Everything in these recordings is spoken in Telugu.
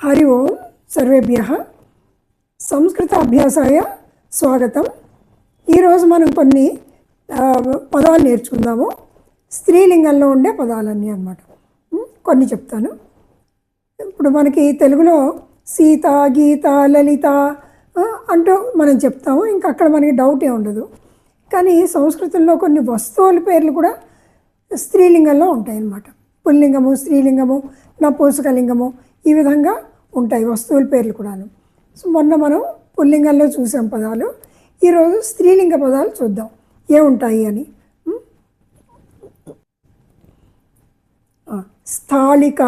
హరి ఓం సర్వేభ్యః సంస్కృత అభ్యాసాయ స్వాగతం. ఈరోజు మనం కొన్ని పదాలు నేర్చుకుందాము. స్త్రీలింగంలో ఉండే పదాలన్నీ అన్నమాట. కొన్ని చెప్తాను. ఇప్పుడు మనకి తెలుగులో సీత, గీత, లలిత అంటూ మనం చెప్తాము. ఇంకా అక్కడ మనకి డౌటే ఉండదు. కానీ సంస్కృతంలో కొన్ని వస్తువుల పేర్లు కూడా స్త్రీలింగంలో ఉంటాయి అన్నమాట. పుల్లింగము, స్త్రీలింగము, నపుంసకలింగము ఈ విధంగా ఉంటాయి వస్తువుల పేర్లు కూడాను. సో మొన్న మనం పుల్లింగంలో చూసాం పదాలు. ఈరోజు స్త్రీలింగ పదాలు చూద్దాం ఏముంటాయి అని. స్థాళిక.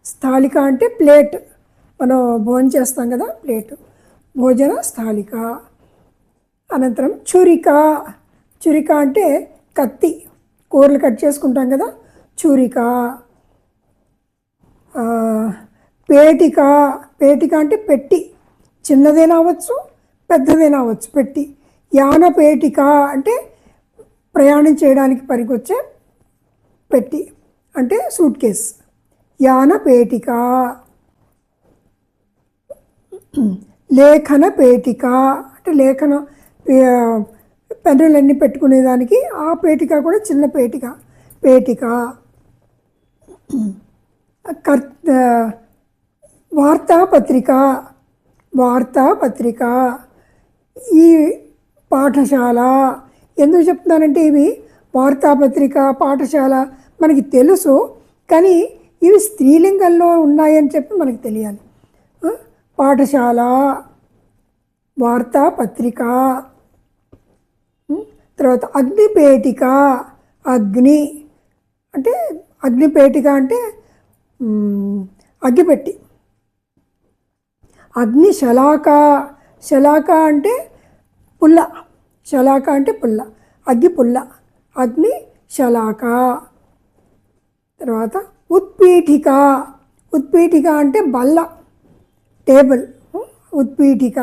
స్థాళిక అంటే ప్లేట్, మనం భోజనం చేస్తాం కదా, ప్లేట్, భోజన స్థాళిక. అనంతరం చురిక. చురిక అంటే కత్తి, కూరలు కట్ చేసుకుంటాం కదా, చురిక. పేటిక. పేటిక అంటే పెట్టి, చిన్నదైనా అవ్వచ్చు పెద్దదైనా అవ్వచ్చు పెట్టి. యాన పేటిక అంటే ప్రయాణం చేయడానికి పనికొచ్చే పెట్టి, అంటే సూట్ కేస్. యాన పేటిక. లేఖన పేటిక అంటే లేఖన పెన్నులన్నీ పెట్టుకునేదానికి ఆ పేటిక కూడా చిన్న పేటిక, పేటిక. వార్తాపత్రిక. వార్తాపత్రిక. ఈ పాఠశాల. ఎందుకు చెప్తున్నానంటే ఇవి వార్తాపత్రిక, పాఠశాల మనకి తెలుసు, కానీ ఇవి స్త్రీలింగంలో ఉన్నాయని చెప్పి మనకు తెలియాలి. పాఠశాల, వార్తాపత్రిక. తర్వాత అగ్నిపేటిక. అగ్ని అంటే అగ్నిపేటిక అంటే అగ్గిపెట్టి. అగ్ని శలాక. శలాక అంటే పుల్ల. శలాక అంటే పుల్ల, అగ్గి పుల్ల, అగ్ని శలాక. తర్వాత ఉత్పీఠిక. ఉత్పీఠిక అంటే బల్ల, టేబుల్, ఉత్పీఠిక.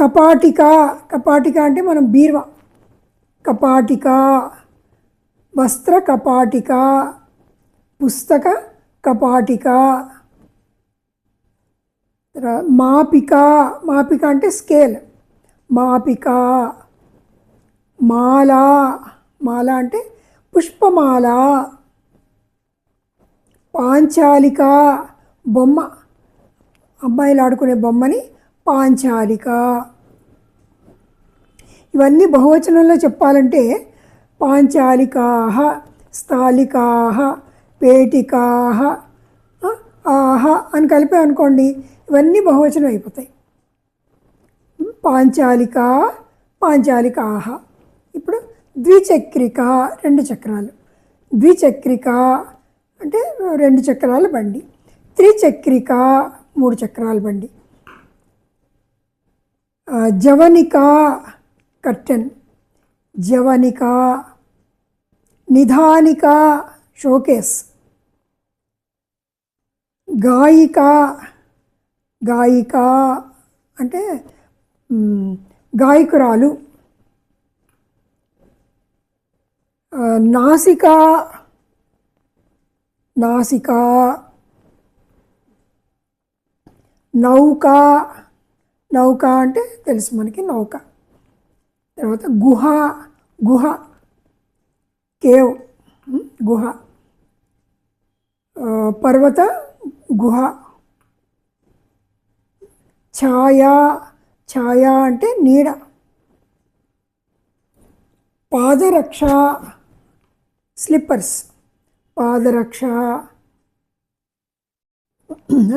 కపాటిక. కపాటిక అంటే మనం బీరువా, కపాటిక. వస్త్ర కపాటిక. పుస్తక కపాటిక. మాపిక. మాపిక అంటే స్కేల్, మాపిక. మాల. మాల అంటే పుష్పమాల. పాంచాలిక. బొమ్మ, అబ్బాయిలు ఆడుకునే బొమ్మని పాంచాలిక. ఇవన్నీ బహువచనంలో చెప్పాలంటే పాంచాలికాః, స్థాళికాః, పేటికాః, ఆహ అని కలిపామనుకోండి, ఇవన్నీ బహువచనం అయిపోతాయి. పాంచాలిక, పాంచాలికాః. ఇప్పుడు ద్విచక్రిక, రెండు చక్రాలు. ద్విచక్రిక అంటే రెండు చక్రాల బండి. త్రిచక్రిక, మూడు చక్రాల బండి. జవనిక, కర్టెన్, జవనిక. నిధానిక, షోకేస్. గాయిక. గాయిక అంటే గాయకురాలు. నాసిక. నాసిక. నౌక. నౌక అంటే తెలుసు మనకి, నౌక. తర్వాత గుహ. గుహ, కేవ్, గుహ. పర్వత గుహ. ఛాయ. ఛాయ అంటే నీడ. పాదరక్ష, స్లిప్పర్స్, పాదరక్ష.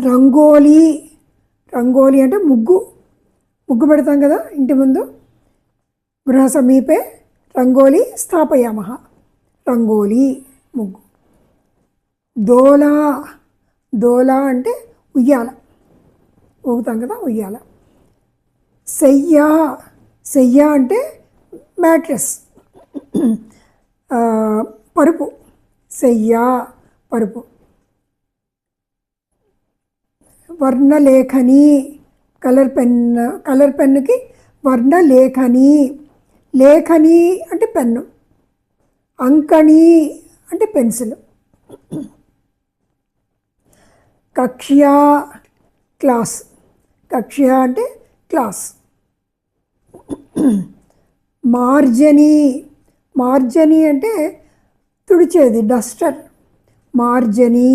రంగోలి. రంగోలి అంటే ముగ్గు, ముగ్గు పెడతాం కదా ఇంటి ముందు. గృహ సమీపే రంగోలి స్థాపయామః, రంగోలి, ముగ్గు. దోల. దోల అంటే ఉయ్యాల, ఊగుతాం కదా, ఉయ్యాల. శయ్య. శయ్య అంటే మ్యాట్రెస్, పరుపు. శయ్య, పరుపు. వర్ణలేఖని. కలర్ పెన్, కలర్ పెన్నుకి వర్ణలేఖని. లేఖని అంటే పెన్ను. అంకణి అంటే పెన్సిల్. కక్ష్యా క్లాస్, కక్ష్యా అంటే క్లాస్. మార్జని, మార్జని అంటే తుడిచేది, డస్టర్, మార్జని.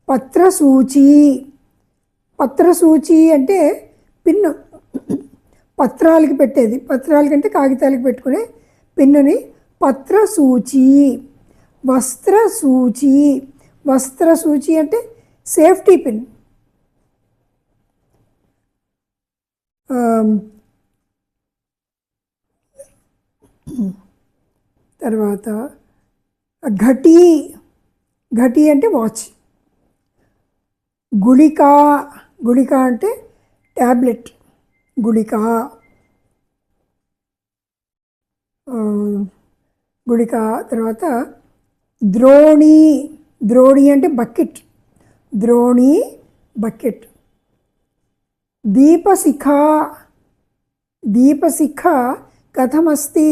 పత్రసూచి, పత్రసూచి అంటే పిన్ను, పత్రాలకి పెట్టేది, పత్రాలకంటే కాగితాలకి పెట్టుకునే పిన్నుని పత్రసూచి. వస్త్రసూచి, వస్త్రసూచి అంటే సేఫ్టీ పిన్. తర్వాత ఘటీ, ఘటీ అంటే వాచ్. గుళిక, గుళిక అంటే ట్యాబ్లెట్, గుళిక, గుళిక. తర్వాత ద్రోణి, ద్రోణి అంటే బకెట్, ద్రోణి బకెట్. దీపశిఖ, దీపశిఖ కథమస్తి,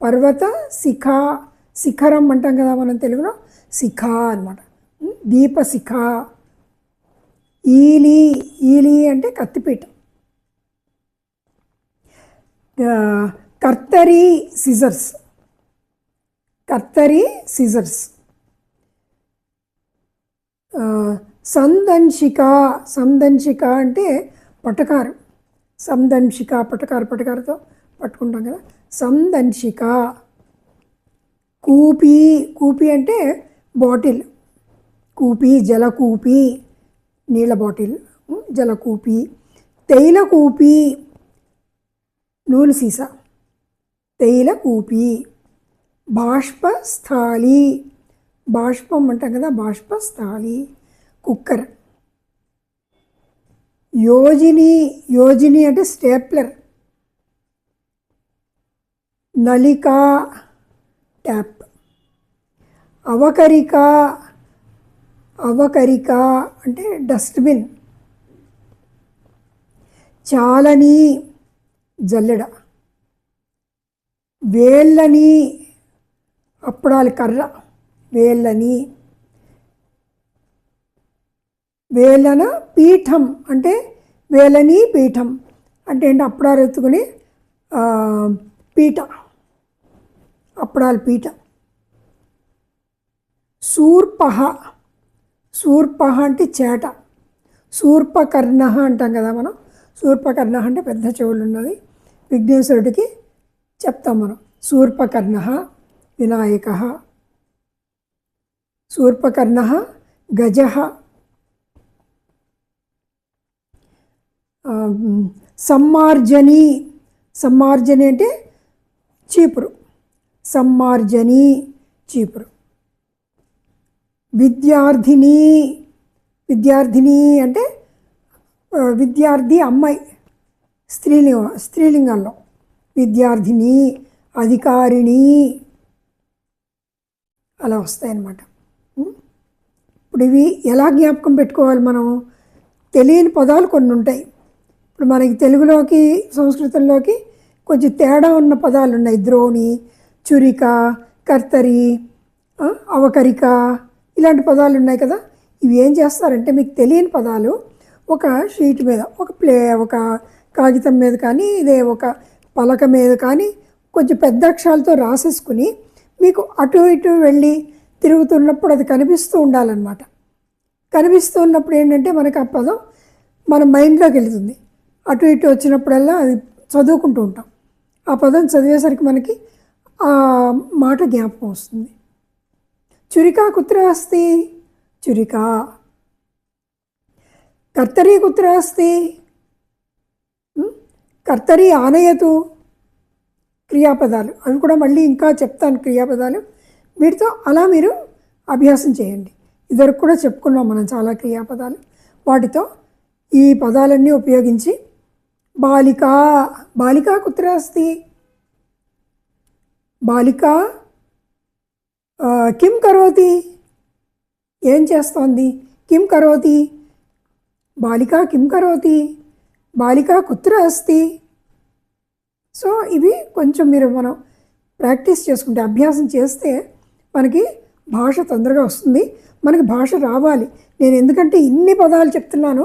పర్వత శిఖ, శిఖరం అంటాం కదా మనం తెలుగులో, శిఖ అన్నమాట. దీపశిఖ. ఈలి, ఈలి అంటే కత్తిపీట. కర్తరి, సిజర్స్, కర్తరి సిజర్స్. సందంశిక, సందంశిక అంటే పటకారు, సందంశిక పటకారు, పటకారుతో పట్టుకుంటాం కదా, సందంశిక. కూపి, కూపి అంటే బాటిల్, కూపి జలకూపి, నీళ్ళ బాటిల్, జలకూపి. తైలకూపి, నూనె సీసా, తైలకూపి. బాష్పస్థాళి, బాష్పం అంటాం కదా, బాష్పస్థాళి, కుక్కర్. యోజిని, యోజిని అంటే స్టేప్లర్. నలిక ట్యాప్. అవకరిక, అవకరిక అంటే డస్ట్బిన్. చాలని జల్లెడ. వేళ్ళని, అప్పడాలి కర్ర, వేళ్ళని. వేలన పీఠం అంటే వేలని పీఠం అంటే ఏంటి, అప్పడాలు ఎత్తుకుని పీట, అప్పడాల పీట. శూర్పహ, శూర్పహ అంటే చేట. శూర్పకర్ణ అంటాం కదా మనం, శూర్పకర్ణ అంటే పెద్ద చెవులు ఉన్నది, విఘ్నేశ్వరుడికి చెప్తాం మనం. శూర్పకర్ణ వినాయక. శూర్పకర్ణ గజ. సమ్మార్జని, సమ్మార్జని అంటే చీపురు, సమ్మార్జని చీపురు. విద్యార్థిని, విద్యార్థిని అంటే విద్యార్థి అమ్మాయి, స్త్రీలింగంలో విద్యార్థిని. అధికారిణి అలా వస్తాయన్నమాట. ఇప్పుడు ఇవి ఎలా జ్ఞాపకం పెట్టుకోవాలి మనం, తెలియని పదాలు కొన్ని ఉంటాయి. ఇప్పుడు మనకి తెలుగులోకి సంస్కృతంలోకి కొంచెం తేడా ఉన్న పదాలు ఉన్నాయి. ద్రోణి, చురిక, కర్తరి, అవకరిక ఇలాంటి పదాలు ఉన్నాయి కదా. ఇవి ఏం చేస్తారంటే మీకు తెలియని పదాలు ఒక షీట్ మీద, ఒక కాగితం మీద కానీ, ఇదే ఒక పలక మీద కానీ కొంచెం పెద్ద అక్షరాలతో రాసేసుకుని మీకు అటు ఇటు వెళ్ళి తిరుగుతున్నప్పుడు అది కనిపిస్తూ ఉండాలన్నమాట. కనిపిస్తూ ఉన్నప్పుడు ఏంటంటే మనకి ఆ పదం మన మైండ్లోకి వెళుతుంది. అటు ఇటు వచ్చినప్పుడల్లా అది చదువుకుంటూ ఉంటాం. ఆ పదం చదివేసరికి మనకి ఆ మాట జ్ఞాపకం వస్తుంది. చురిక కుత్ర అస్తి, చురిక. కర్తరి కుత్ర అస్తి, కర్తరి ఆనయతు. క్రియాపదాలు అవి కూడా మళ్ళీ ఇంకా చెప్తాను, క్రియాపదాలు. వీటితో అలా మీరు అభ్యాసం చేయండి. ఇదివరకు కూడా చెప్పుకున్నాం మనం చాలా క్రియాపదాలు. వాటితో ఈ పదాలన్నీ ఉపయోగించి బాలిక, బాలిక కుత్ర అస్తి, బాలిక కిం కరోతి, ఏం చేస్తోంది, కిం కరోతి, బాలిక కిం కరోతి, బాలిక కుత్ర అస్తి. సో ఇవి కొంచెం మనం ప్రాక్టీస్ చేసుకుంటే, అభ్యాసం చేస్తే మనకి భాష తొందరగా వస్తుంది. మనకి భాష రావాలి. నేను ఎందుకంటే ఇన్ని పదాలు చెప్తున్నానో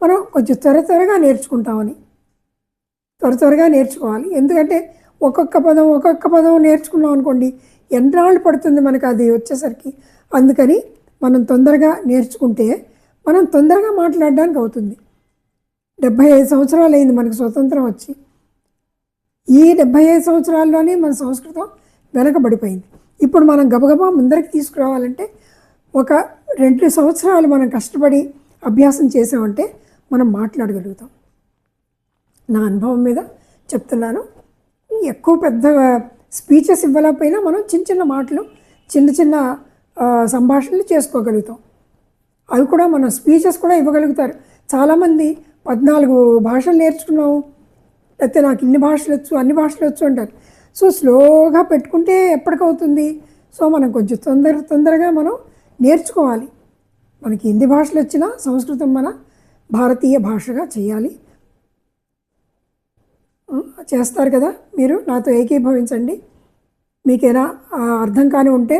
మనం కొంచెం త్వరగా నేర్చుకుంటామని. త్వరగా నేర్చుకోవాలి. ఎందుకంటే ఒక్కొక్క పదం నేర్చుకున్నాం అనుకోండి, ఎన్నాళ్ళు పడుతుంది మనకు అది వచ్చేసరికి. అందుకని మనం తొందరగా నేర్చుకుంటే మనం తొందరగా మాట్లాడడానికి అవుతుంది. 75 సంవత్సరాలు అయింది మనకు స్వతంత్రం వచ్చి. ఈ 75 సంవత్సరాల్లోనే మన సంస్కృతం వెనకబడిపోయింది. ఇప్పుడు మనం గబగబా ముందరికి తీసుకురావాలంటే ఒక 2 సంవత్సరాలు మనం కష్టపడి అభ్యాసం చేసామంటే మనం మాట్లాడగలుగుతాం. నా అనుభవం మీద చెప్తున్నాను. ఎక్కువ పెద్ద స్పీచెస్ ఇవ్వలేకపోయినా మనం చిన్న మాటలు, చిన్న సంభాషణలు చేసుకోగలుగుతాం. అవి కూడా మన స్పీచెస్ కూడా ఇవ్వగలుగుతారు. చాలామంది 14 భాషలు నేర్చుకున్నాము, లేకపోతే నాకు ఇన్ని భాషలు వచ్చు, అన్ని భాషలు వచ్చు అంటారు. సో స్లోగా పెట్టుకుంటే ఎప్పటికవుతుంది? సో మనం కొంచెం తొందరగా మనం నేర్చుకోవాలి. మనకి ఎన్ని భాషలు వచ్చినా సంస్కృతం మన భారతీయ భాషగా చేయాలి. చేస్తారు కదా మీరు? నాతో ఏకీభవించండి. మీకేనా అర్థం కాని ఉంటే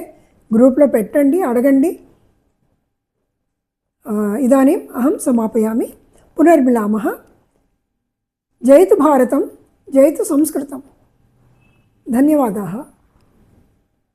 గ్రూప్లో పెట్టండి, అడగండి. ఇదానీం అహం సమాపయామి. పునర్మిలామః. జయతు భారతం, జయతు సంస్కృతం. ధన్యవాదాः.